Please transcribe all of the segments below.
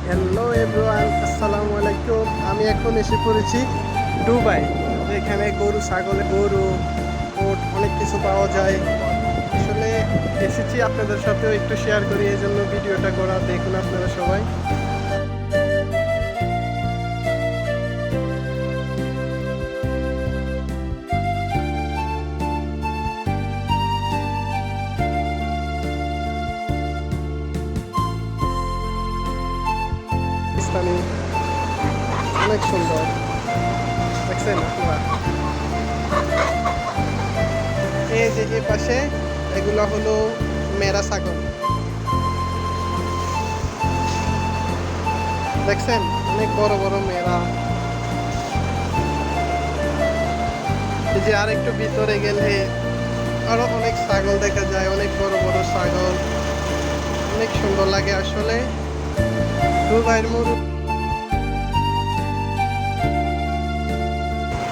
Hello everyone, আসসালামু আলাইকুম। আমি এখন এসে পড়েছি দুবাই, যেখানে গরু, ছাগল, গরু, ওট অনেক কিছু পাওয়া যায়। আসলে এসেছি আপনাদের সাথেও একটু শেয়ার করি, এই জন্য ভিডিওটা করা। দেখুন আপনারা সবাই। পাকিস্তানি অনেক সুন্দর, দেখছেন আপনারা। এই যে এ পাশে এগুলো হলো মেরা ছাগল, দেখছেন অনেক বড় বড় মেরা। এই যে আর একটু ভিতরে গেলে আরো অনেক ছাগল দেখা যায়, অনেক বড় বড় ছাগল, অনেক সুন্দর লাগে আসলে। দুবাইয়ের মরু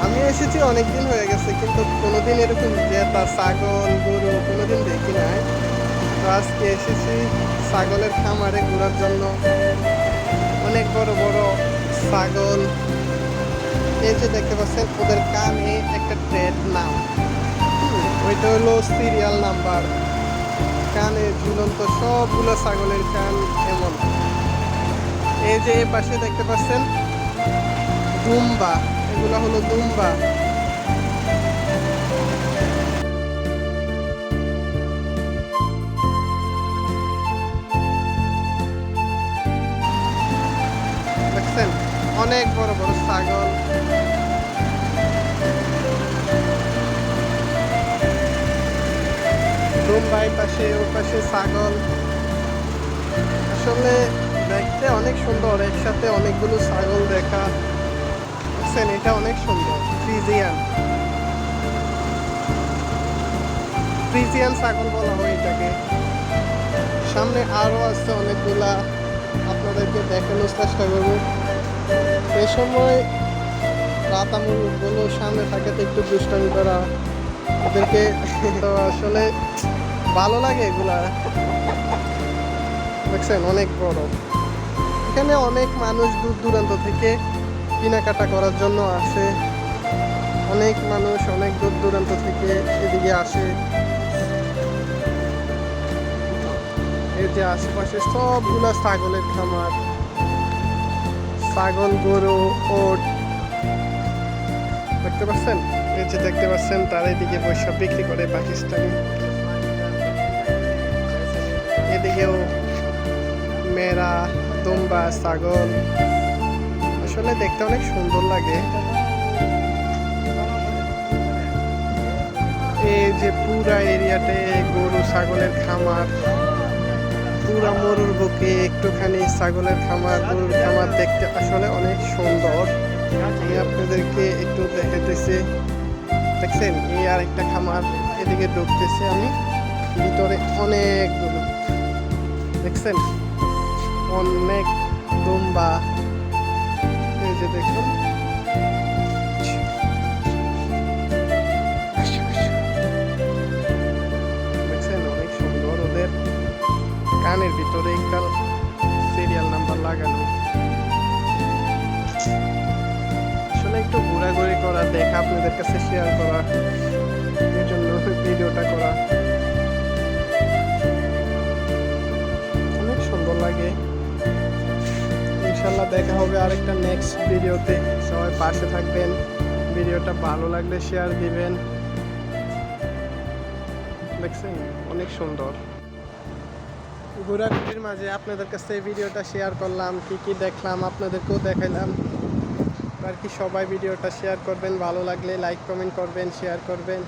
আমি এসেছি অনেকদিন হয়ে গেছে, কিন্তু কোনোদিন এরকম যে তার ছাগল গরু কোনোদিন দেখি নাই। তো আজকে এসেছি ছাগলের খামারে ঘোরার জন্য। অনেক বড় বড় ছাগল। এই যে দেখতে পাচ্ছেন ওদের কানে একটা ট্রেড নাম, ওইটা হলো সিরিয়াল নাম্বার। কানে ঝুলন্ত সবগুলো ছাগলের কান এমন। এই যে এ পাশে দেখতে পাচ্ছেন দুম্বা, এগুলো হলো দুম্বা। দেখছেন অনেক বড় বড় ছাগল। দুম্বাই পাশে, ও পাশে ছাগল। আসলে দেখতে অনেক সুন্দর, একসাথে অনেকগুলো ছাগল দেখা। দেখছেন এটা অনেক সুন্দর। ফ্রিজিয়ান ফ্রিজিয়ান ছাগল বলা হয় এটাকে। সামনে আরো আছে অনেকগুলা, আপনাদেরকে দেখানোর চেষ্টা করবো। এই সময় রাতামুরগুলো সামনে থাকাতে একটু দুষ্টামি করা ওদেরকে তো আসলে ভালো লাগে এগুলা। দেখছেন অনেক বড়। এখানে অনেক মানুষ দূর দূরান্ত থেকে কেনাকাটা করার জন্য আসে। অনেক মানুষ অনেক দূর দূরান্ত থেকে এদিকে আসে। এই যে আশেপাশে সবগুলা ছাগলের খামার, ছাগল গরু ওট দেখতে পাচ্ছেন। এই যে দেখতে পাচ্ছেন তার এদিকে বৈশাখ বিক্রি করে পাকিস্তানি। এদিকেও মেয়েরা, দুম্বা, ছাগল। আসলে দেখতে অনেক সুন্দর লাগে। এই যে পুরা এরিয়াতে গরু ছাগলের খামার, পুরা মরুর বুকে একটুখানি ছাগলের খামার, গরুর খামার দেখতে আসলে অনেক সুন্দর। আমি আপনাদেরকে একটু দেখাতেছি। দেখছেন এই আর একটা খামার, এদিকে ঢুকতেছি আমি। ভিতরে অনেকগুলো, দেখছেন অনেক দুম্বা। এই যে দেখুন দেখছেন অনেক সুন্দর। ওদের কানের ভিতরে একটা সিরিয়াল নাম্বার লাগানো। আসলে একটু ঘোরাঘুরি করা, দেখা, আপনাদের কাছে শেয়ার করা, এই জন্য ভিডিওটা করা। অনেক সুন্দর লাগে। ইনশাল্লাহ দেখা হবে আরেকটা নেক্সট ভিডিওতে। সবাই পাশে থাকবেন। ভিডিওটা ভালো লাগলে শেয়ার দিবেন। দেখছেন অনেক সুন্দর। ঘোরাঘুরির মাঝে আপনাদের কাছে এই ভিডিওটা শেয়ার করলাম। কি কি দেখলাম আপনাদেরকেও দেখাইলাম। আর কি সবাই ভিডিওটা শেয়ার করবেন, ভালো লাগলে লাইক কমেন্ট করবেন, শেয়ার করবেন।